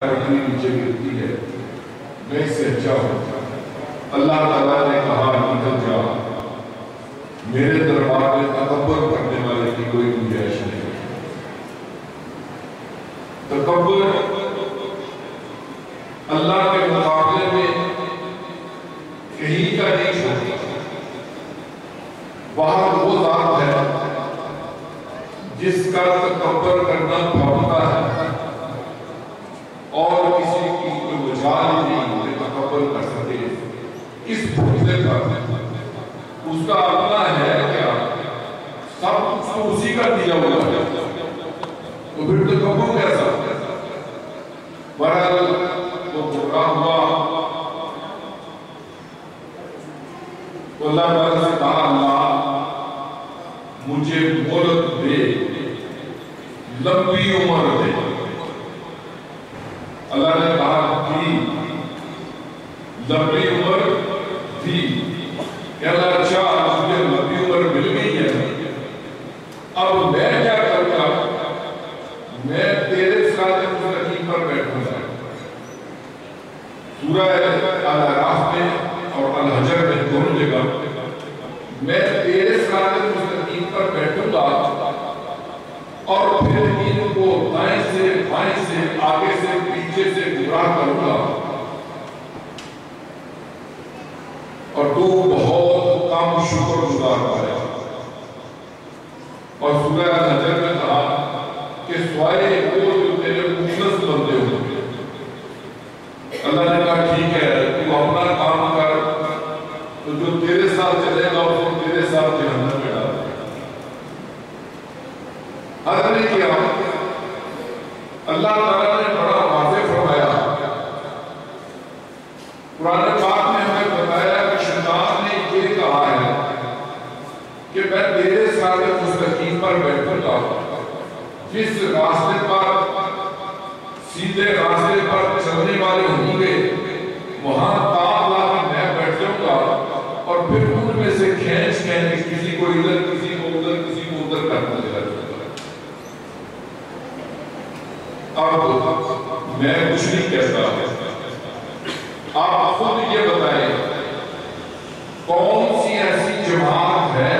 نیچے گرتی ہے، میں سچا ہوں۔ اللہ تعالیٰ نے کہا نکل جا، میرے دربار میں تکبر کرنے والے کی کوئی گنجائش نہیں۔ تکبر اللہ کے مقابلے میں کہیں کا نہیں چھوڑتا۔ وہاں وہ ذات ہے جس کا تکبر کرنا بھاگتا ہے، اور کسی کی کوئی مجال نہیں کہ تکبر کر سکے۔ اس بھوکے کا اس کا اپنا ہے کیا؟ سب کچھ تو اسی کا دیا ہوا ہے، تو پھر تکبر کیسا؟ بہرحال وہ گمراہ ہوا، اللہ تعالیٰ سے کہا اللہ مجھے مہلت دے، لمبی عمر دے۔ اللہ نے کہا تھی لمبی عمر تھی کہ اللہ اچھا مجھے لمبی عمر مل گئی ہے، اب میں کیا کروں گا؟ میں تیرے صراط مستقیم پر بیٹھوں گا۔ سورہ الاعراف میں اور الحجر میں دونوں جگہ میں تیرے صراط مستقیم پر بیٹھوں گا، اور پھر ان کو دائیں سے بائیں سے آگے سے پیچھے سے گمراہ کروں گا، اور تو بہت کم شکر گزار پائے۔ اور سورہ الحجر میں کہا کہ سوائے وہ جو تیرے مخلص بندے ہوں گے۔ اللہ نے کہا ٹھیک ہے تو اپنا کام کر، تو جو تیرے ساتھ چلے گا اس کو تیرے ساتھ جہنم میں ڈال دے گا۔ حضرت نے کیا اللہ تعالیٰ نے بڑا واضح فرمایا، قرآن پاک میں ہمیں بتایا کہ شیطان نے یہ کہا ہے کہ میں تیرے صراط مستقیم پر بیٹھوں گا، جس راستے پر سیدھے راستے پر چلنے والے ہوں گے وہاں تاب لا کے میں بیٹھ جاؤں گا، اور پھر ان میں سے کھینچ کھینچ کسی کو ادھر کسی کو ادھر کسی کو ادھر کرنا لگا۔ اب میں کچھ نہیں کہتا، آپ خود یہ بتائیں کون سی ایسی جماعت ہے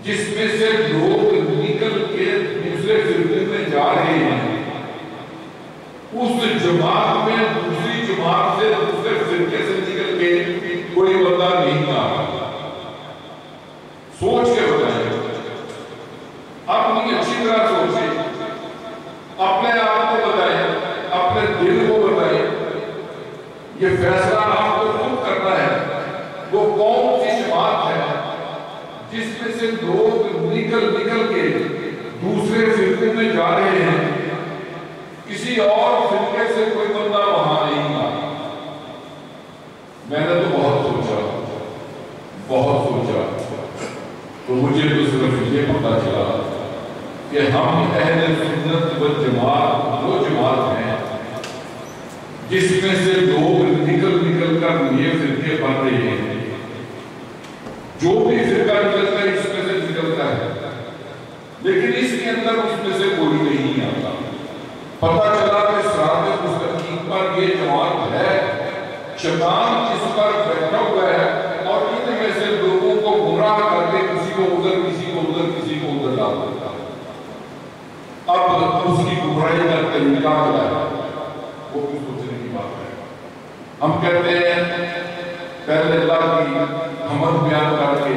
جس میں سے لوگ نکل کے دوسرے فرقے میں جا رہے ہیں، اس جماعت میں دوسری جماعت سے دوسرے فرقے سے نکل کے کوئی بندہ نہیں آ رہا؟ سوچ کے بتائیں، اپنی اچھی طرح سوچیں، اپنے آپ کو بتائیں، اپنے دل کو بتائیں، یہ فیصلہ آپ کو خود کرنا ہے وہ کون سی جماعت ہے جس میں سے لوگ نکل کے دوسرے فرقے میں جا رہے ہیں، کسی اور فرقے سے کوئی بندہ وہاں نہیں آ۔ میں نے تو بہت سوچا تو مجھے تو صرف یہ پتا چلا کہ ہم اہل سنت والجماعت وہ جماعت ہیں جس میں سے لوگ نکل کر یہ فرقے بن رہے ہیں۔ جو بھی فرقہ نکلتا ہے اس میں سے نکلتا ہے، لیکن اس کے اندر اس میں سے کوئی نہیں آتا۔ پتہ چلا کہ صراط مستقیم پر یہ جماعت ہے، شیطان اس پر بیٹھا ہوا ہے، اور ان میں سے لوگوں کو گمراہ کر کے کسی کو ادھر کسی کو ادھر کسی کو ادھر ڈال دیتا ہے۔ اب اس کی گمراہی کا طریقہ کیا ہے وہ بھی سوچنے کی بات ہے۔ ہم کہتے ہیں پہلے اللہ کی حمد بیان کر کے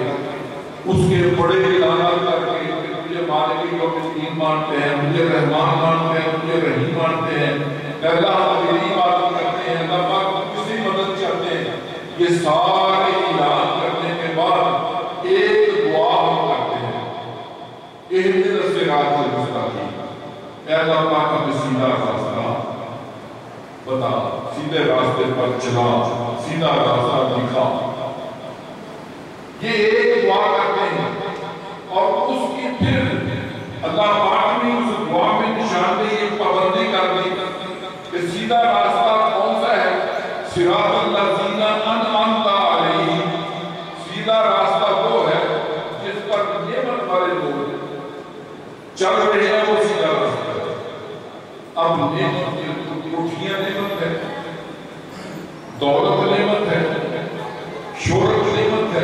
اس کے بڑے اعلانات کر کے مجھے مالک یوم الدین مانتے ہیں، مجھے رحمان مانتے ہیں، مجھے رحیم مانتے ہیں، اللہ میری بات کرتے ہیں، اللہ پاک کسی مدد چاہتے ہیں، یہ سارے اعلان کرنے کے بعد ایک دعا ہم کرتے ہیں، اہدنا الصراط المستقیم، اے اللہ پاک ہمیں سیدھا راستہ بتا، سیدھے راستے پر چلا، سیدھا راستہ دکھا۔ یہ ایک دعا کرتے ہیں، اور اس کی پھر اللہ پاک نے اس دعا میں نشاندہی پابندی کر دی کہ سیدھا راستہ کون سا ہے؟ صراط الذین انعمت علیہم، سیدھا راستہ وہ ہے جس پر نعمت والے لوگ چل رہے ہیں، وہ سیدھا راستہ ہے۔ اب نعمت روٹیاں نعمت ہے، دولت نعمت ہے، شہرت نعمت ہے،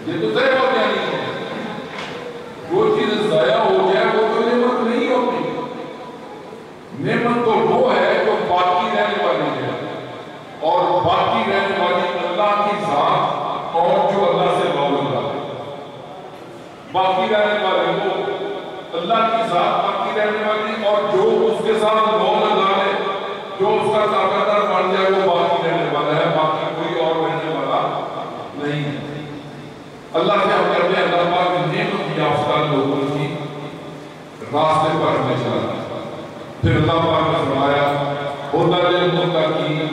یہ تو طے ہو جانی ہے. جو چیز ضائع ہو جائے وہ تو نعمت نہیں ہوتی. نعمت تو وہ ہے جو باقی رہنے والی ہے، اور باقی رہنے والی اللہ کی ذات اور جو اللہ سے وابستہ ہے. باقی رہنے والے وہ اللہ کی ذات باقی رہنے والی، اور جو اس کے ساتھ مول لگا لے، جو اس کا تابعدار بن جائے وہ باقی رہنے والا ہے، باقی کوئی اور رہنے والا نہیں ہے. اللہ سے ہم کہتے ہیں اللہ پاک نعمت یافتہ لوگوں کی راستے پر ہمیں چلانا. پھر اللہ پاک نے فرمایا ہدی للمتقین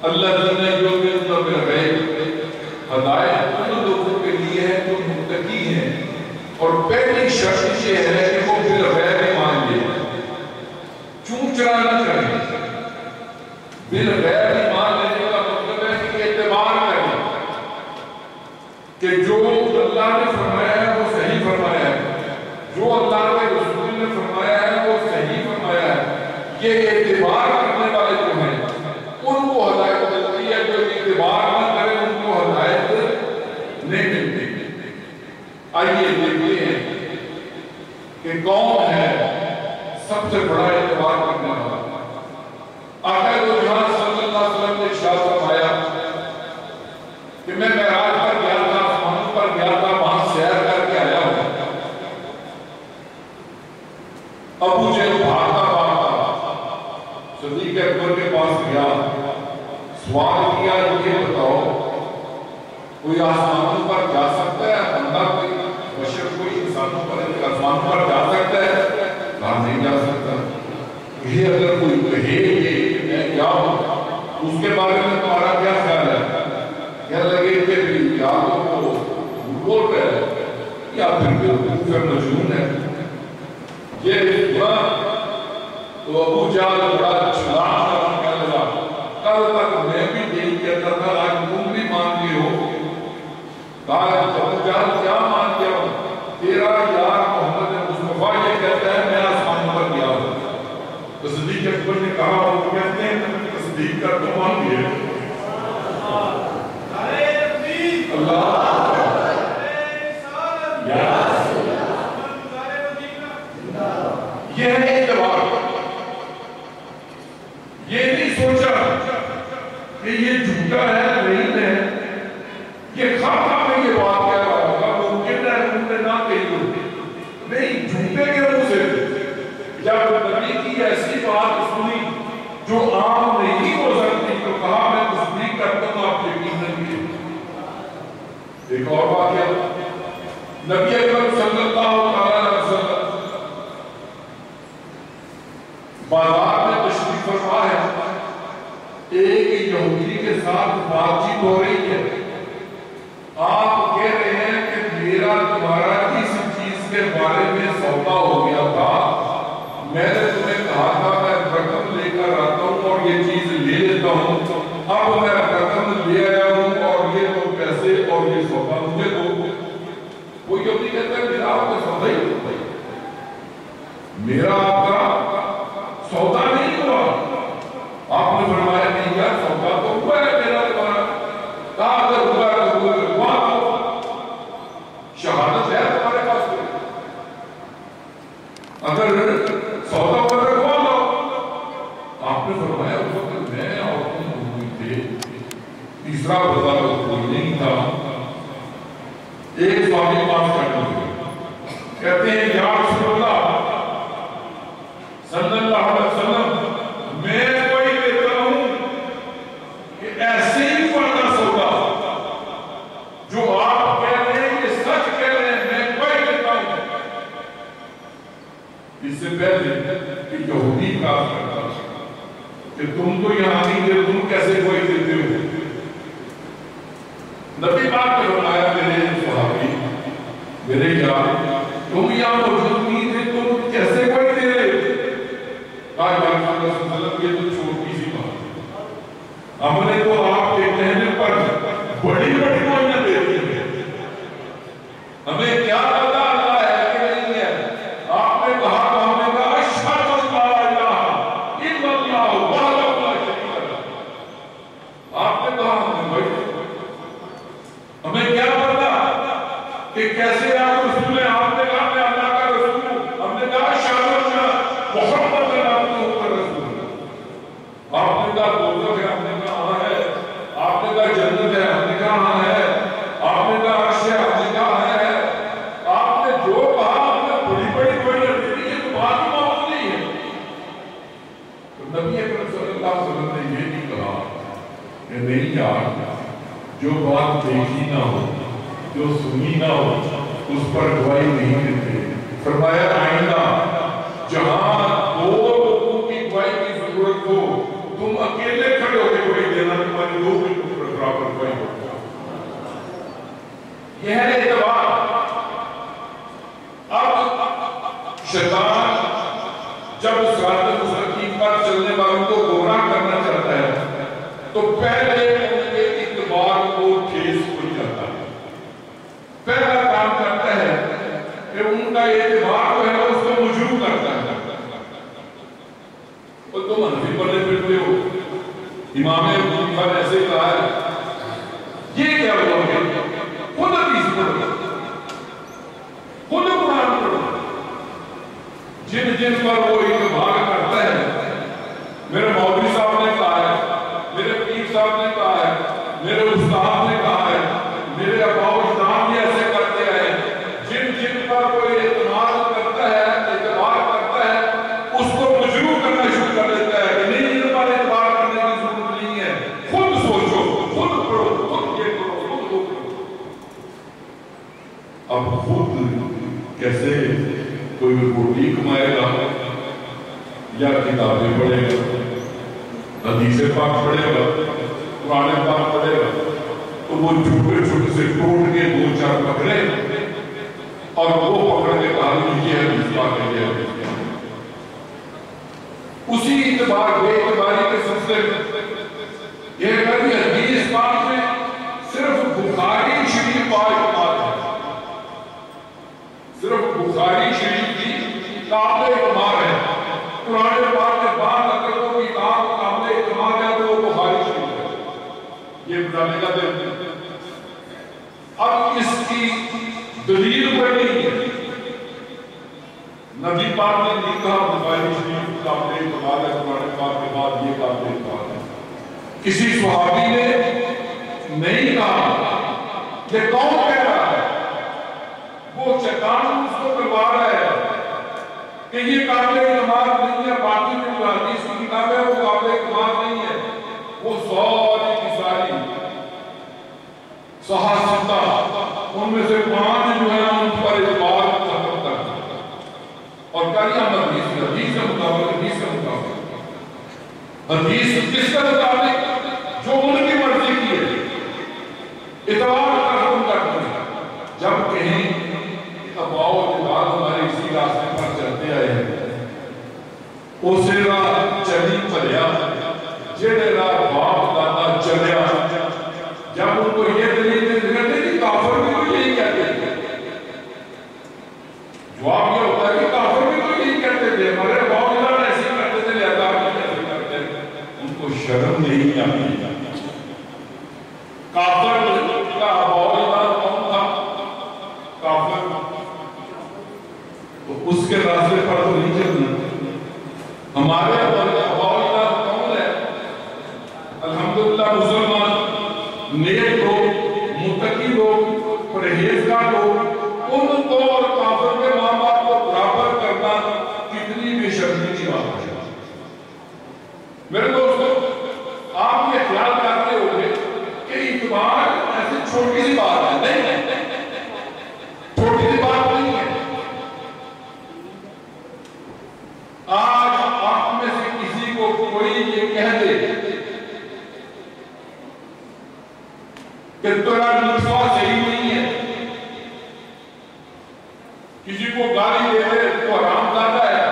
الذین یؤمنون بالغیب، ہدایت ان لوگوں کے لیے ہے جو متقی ہیں، اور پہلی شرط یہ ہے کہ وہ بالغیب ایمان لے، چون چرا نہ کریں. بالغیب ایمان لینے کا مطلب ہے کہ اعتبار کریں کہ جو اللہ نے فرمایا ہے وہ صحیح فرمایا ہے، جو اللہ کے رسول نے فرمایا ہے وہ صحیح فرمایا ہے. یہ اعتبار کرنے والے جو ہیں ان کو ہدایت ملتی ہے، جو اعتبار نہ کریں ان کو ہدایت نہیں ملتی. آئیے دیکھتے ہیں کہ کون ہے سب سے بڑا اعتبار کرنے والا. آقا دو جہاں صلی اللہ علیہ وسلم نے ارشاد فرمایا کہ میں معراج پر گیا تھا، آسمان پر گیا تھا، وہاں سیر کر کے آیا ہوں. ابو جہل بھاگتا صدیق اکبر کے پاس گیا، سوال کیا یہ بتاؤ کوئی آسمانوں پر جا سکتا ہے؟ بندہ کوئی بشر کوئی انسانوں پر آسمانوں پر جا سکتا ہے؟ کہا نہیں جا سکتا. یہ اگر کوئی کہے کہ میں کیا ہوں اس کے بارے میں تمہارا کیا خیال ہے؟ کہنے لگے کہ یا تو وہ بول رہا ہے یا پھر مجنون ہے. یہ تو ابو جہل بڑا چھلانگ کرنے لگا، کل تک میں بھی یہی کہتا تھا آج تم بھی مان گئے ہو. کہا ابو جہل کیا مان گیا ہوں؟ تیرا یار محمد مصطفیٰ یہ کہتا ہے میں آسمان پر گیا ہوں. تو صدیق اکبر نے کہا وہ کہتے ہیں تصدیق کر تو مان گئے. اللہ یہ ہے اعتبار. یہ نہیں سوچا کہ یہ جھوٹا ہے نہیں ہے، یہ خواہ میں یہ بات کہہ رہا ہوگا، ممکن ہے انہوں نے نہ کہی ہوگی. نہیں، جھوٹے کے منہ سے جب نبی کی ایسی بات سنی جو عام نہیں ہو سکتی تو کہا میں تصدیق کرتا ہوں آپ یقین نہیں. ایک اور واقعہ نبی اکرم صلی اللہ علیہ وسلم بازار میں تشریف فرما ہے، ایک یہودی کے ساتھ بات چیت ہو رہی ہے. آپ کہہ رہے ہیں کہ میرا تمہارا اس چیز کے بارے میں سودا ہو گیا تھا، میں نے تمہیں کہا تھا میں رقم لے کر آتا ہوں اور یہ چیز لے لیتا ہوں، اب میں رقم لے آیا ہوں اور یہ تو پیسے اور یہ سودا مجھے دو. وہ یہودی کہتا ہے میرا آپ کا سودا ہی ہوتا ہے، میرا آپ کا سودا نہیں ہوا. آپ نے فرمایا نہیں یار سودا تو ہوا ہے میرا تمہارا. کہا اگر ہوا ہے تو ہوا تو شہادت ہے تمہارے پاس، اگر سودا ہوا تو ہوا تو. آپ نے فرمایا اس وقت میں اور تم ہوئی تھے، تیسرا بازار کوئی نہیں تھا. ایک صحابی پاس کرنے لگے، کہتے ہیں یا رسول اللہ صلی اللہ علیہ وسلم میں کوئی دیتا ہوں کہ ایسے ہی پڑھنا سودا جو آپ کہہ رہے ہیں یہ سچ کہہ رہے ہیں، میں کوئی دیتا ہوں. اس سے پہلے کہ یہودی کہا کرتا کہ تم تو یہاں نہیں تھے، تم کیسے کوئی دیتے ہو. نبی پاک نے فرمایا میرے صحابی میرے یار تم یہاں موجود نہیں تھے، تم کیسے کوئی دے رہے تھے. کہا یا رسول اللہ صلی اللہ علیہ وسلم یہ تو چھوٹی سی بات ہے، ہم نے تو آپ کے کہنے پر بڑی بڑی کوئنہ دے دی ہے. ہمیں کیا پتا اللہ ہے کہ نہیں ہے. آپ نے کہا تو ہم نے کہا اشہد اللہ الہ کہ کیسے آپ رسول ہیں؟ آپ نے کہا میں اللہ کا رسول ہوں. ہم نے کہا شاہ محمد عبدہ رسول. آپ نے کہا دوزخ ہے، ہم نے کہا ہاں ہے. آپ نے کہا جنت ہے، ہم نے کہا ہاں ہے. آپ نے کہا عرش ہے، ہم نے کہا ہے. آپ نے جو کہا آپ نے بڑی بڑی گوئیاں دی، یہ تو بات ہی معمول نہیں ہے. تو نبی اکرم صلی اللہ علیہ وسلم نے یہ نہیں کہا کہ نہیں یار، جو بات دیکھی نہ ہو، جو سنی نہ ہو، اس پر گواہی نہیں دیتے. فرمایا آئندہ جہاں دو لوگوں کی گواہی کی ضرورت ہو، تم اکیلے کھڑے ہو کے گواہی دینا، تمہاری دو بالکل برابر گواہی ہوگا. یہ ہے اعتبار. اب شیطان جب صراط مستقیم پر چلنے والوں کو گمراہ کرنا چاہتا ہے تو پہلے ان کے اعتبار کو ٹھیس ہو جاتا ہے. پہلا کام کرتا ہے کہ ان کا اعتبار جو ہے اس کو مجروح کرتا ہے. اور تم حنفی پڑھنے پھرتے ہو، امام ابو حنیفہ نے ایسے کہا ہے، یہ کیا ہوا ہے؟ خود حدیث پڑھو، خود قرآن پڑھو. جن جن پر وہ اعتبار کرتا ہے، میرے مولوی صاحب نے کہا ہے، میرے پیر صاحب نے کہا ہے، میرے استاد نے کہا ہے، میرے ابا و اجداد یہ ایسے کرتے ہیں. جن جن پر کوئی اعتماد کرتا ہے، اعتبار کرتا ہے، اس کو مجروح کرنا شروع کر دیتا ہے کہ نہیں، ان پر اعتبار کرنے کی ضرورت نہیں ہے. خود سوچو، خود پڑھو، خود یہ کرو، خود وہ کرو. اب خود کیسے کوئی روٹی کمائے گا یا کتابیں پڑھے گا، حدیث پاک پڑھے گا، قرآن پاک پڑھے گا، تو وہ چھوٹے چھوٹے سے ٹوٹ کے دو چار پکڑے اور وہ پکڑ کے کہا کہ یہ حدیث پاک ہے، یہ حدیث پاک ہے. اسی اعتبار بے اعتباری کے سلسلے میں یہ کبھی حدیث پاک میں صرف بخاری شریف کا اعتماد ہے، صرف بخاری شریف کی قابل اعتماد ہے. قرآن پاک کے بعد اگر کوئی کتاب قابل اعتماد ہے تو وہ بخاری شریف ہے. یہ بتانے کا دل. اب اس کی دلیل کوئی نہیں ہے. نبی پاک نے نہیں کہا بخاری شریف قابل اعتماد ہے، قرآن پاک کے بعد یہ قابل اعتماد ہے. کسی صحابی نے نہیں کہا. یہ کون کہہ رہا ہے؟ وہ شیطان اس کو کروا رہا ہے کہ یہ قابل اعتماد نہیں ہے. باقی جو حدیث کی کتاب ہے وہ قابل اعتماد نہیں ہے. وہ ساری کی ساری صحاح ان میں سے 5 جو ہے ان پر اعتبار ختم کر دیا اور کیا حدیث کے مطابق، حدیث کے مطابق، حدیث کس کے مطابق؟ جو ان کی مرضی کی ہے، اعتبار ختم کر دیا. جب کہیں اباؤ کے بعد ہمارے اسی راستے پر چلتے آئے ہیں، اسے راہ چلی پلیا جڑے راہ باپ دادا چلیا. جب ان کو یہ دلیل کہتے کہ کافر بھی تو یہی کہتے ہیں، جواب یہ ہوتا ہے کہ کافر بھی تو یہی کہتے تھے، ہمارے باپ دادا ایسے کرتے تھے، لہذا بھی ایسے کرتے ہیں. ان کو شرم نہیں آتی. کافر کا اباؤ دادا کون تھا؟ کافر. تو اس کے راستے پر تو نہیں چلنا. ہمارے اباؤ اجداد کون ہے؟ الحمدللہ مسلمان، نیک لوگ، متقی لوگ، پرہیزگار لوگ. ان کو اور کافر کے ماں باپ کو برابر کرنا کتنی بے شرمی کی بات ہے. میرے دوستو، آپ یہ خیال کرتے ہوں گے کہ اعتبار ایسی چھوٹی سی بات ہے. نہیں، چھوٹی سی بات نہیں ہے. آج آپ میں سے کسی کو کوئی یہ کہہ دے کہ تیرا نطفہ صحیح نہیں ہے، کسی کو گالی دے دے تو حرام زادہ ہے،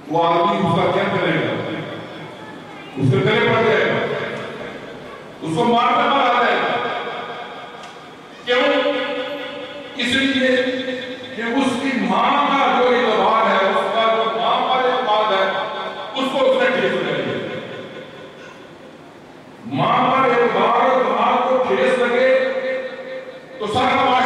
وہ آدمی اس کا کیا کرے گا؟ اس کے گلے پڑ جائے گا، اس کو مار کر مارا جائے گا. کیوں؟ اس لیے کہ اس کی ماں کا جو اعتبار ہے، اس کا جو ماں پر اعتماد ہے، اس کو اس نے ٹھیس لگے. ماں پر اعتبار اور اعتماد کو ٹھیس لگے تو سرمایہ